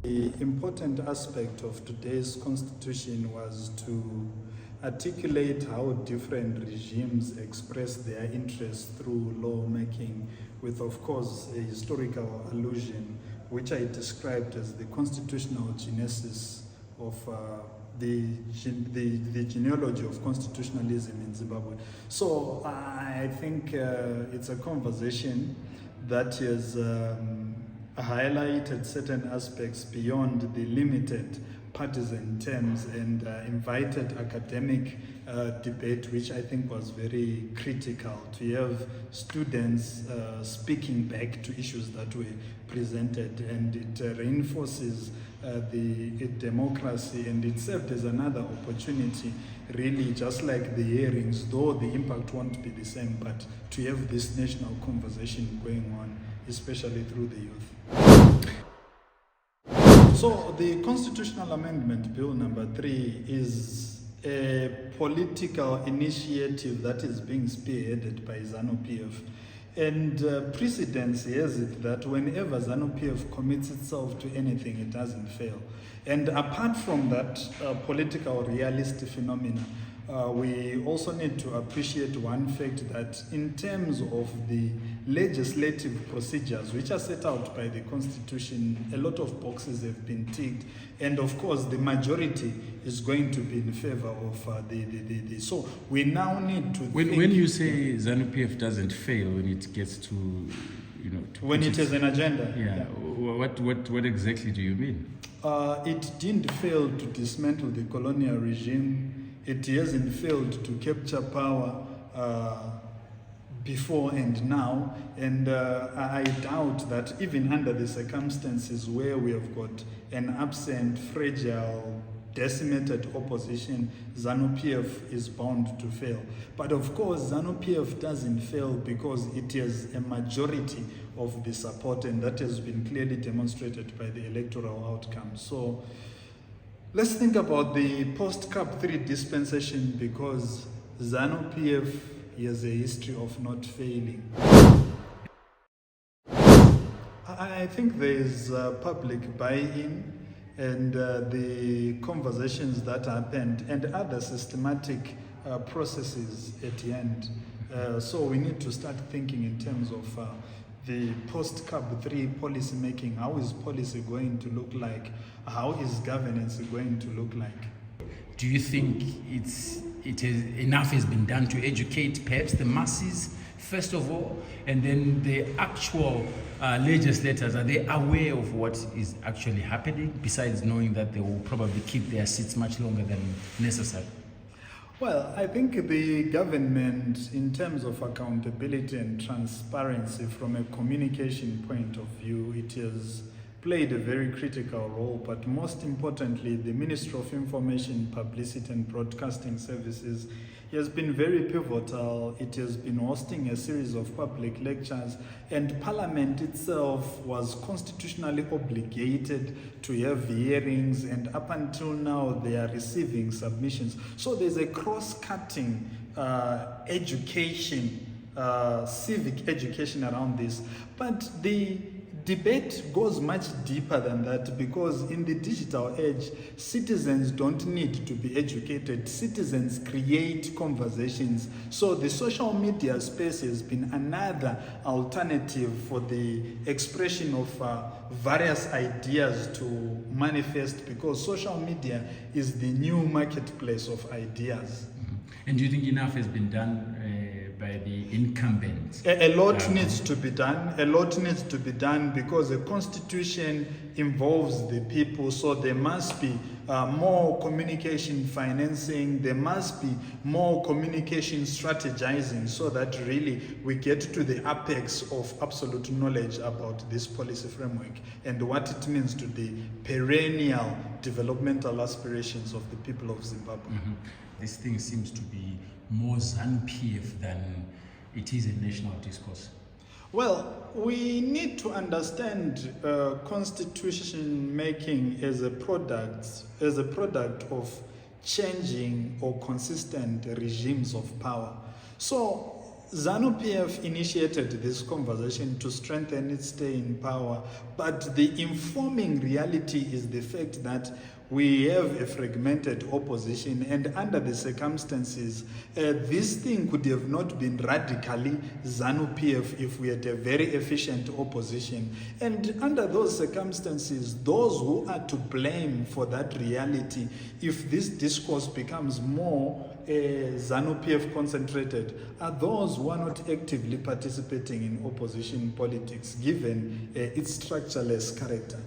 The important aspect of today's constitution was to articulate how different regimes express their interests through lawmaking, with, of course, a historical allusion, which I described as the constitutional genesis of the genealogy of constitutionalism in Zimbabwe. So I think it's a conversation that has highlighted certain aspects beyond the limited partisan terms and invited academic debate, which I think was very critical, to have students speaking back to issues that were presented, and it reinforces the democracy, and it served as another opportunity, really, just like the hearings, though the impact won't be the same, but to have this national conversation going on, especially through the youth. So the Constitutional Amendment Bill number 3 is a political initiative that is being spearheaded by ZANU-PF. And precedence has it that whenever ZANU-PF commits itself to anything, it doesn't fail. And apart from that political realist phenomena, we also need to appreciate one fact, that in terms of the legislative procedures which are set out by the Constitution, a lot of boxes have been ticked, and of course the majority is going to be in favor of the so we now need to when you say ZANU-PF doesn't fail when it gets to, you know, to when it has an agenda, yeah. What exactly do you mean? It didn't fail to dismantle the colonial regime. It hasn't failed to capture power before and now, and I doubt that even under the circumstances where we have got an absent, fragile, decimated opposition, ZANU-PF is bound to fail. But of course, ZANU-PF doesn't fail because it has a majority of the support, and that has been clearly demonstrated by the electoral outcome. So let's think about the post-CAP 3 dispensation, because ZANU-PF has a history of not failing. I think there is public buy-in, and the conversations that happened and other systematic processes at the end. So we need to start thinking in terms of the post-CAP 3 policy making. How is policy going to look like? How is governance going to look like? Do you think enough has been done to educate perhaps the masses, first of all, and then the actual legislators, are they aware of what is actually happening, besides knowing that they will probably keep their seats much longer than necessary? Well, I think the government, in terms of accountability and transparency from a communication point of view, it has played a very critical role, but most importantly, the Ministry of Information, Publicity and Broadcasting Services has been very pivotal. It has been hosting a series of public lectures, and Parliament itself was constitutionally obligated to have hearings, and up until now they are receiving submissions. So there's a cross-cutting education, civic education around this. But the debate goes much deeper than that, because in the digital age, citizens don't need to be educated. Citizens create conversations. So the social media space has been another alternative for the expression of various ideas to manifest, because social media is the new marketplace of ideas. And do you think enough has been done by the incumbents? A lot needs to be done. A lot needs to be done, because the constitution involves the people. So there must be more communication financing. There must be more communication strategizing, so that really we get to the apex of absolute knowledge about this policy framework and what it means to the perennial developmental aspirations of the people of Zimbabwe. Mm-hmm. This thing seems to be more ZANU-PF than it is a national discourse. Well, we need to understand constitution making as a product of changing or consistent regimes of power. So ZANU-PF initiated this conversation to strengthen its stay in power, but the informing reality is the fact that we have a fragmented opposition, and under the circumstances, this thing could have not been radically ZANU-PF if we had a very efficient opposition. And under those circumstances, those who are to blame for that reality, if this discourse becomes more ZANU-PF concentrated, are those who are not actively participating in opposition politics, given its structureless character.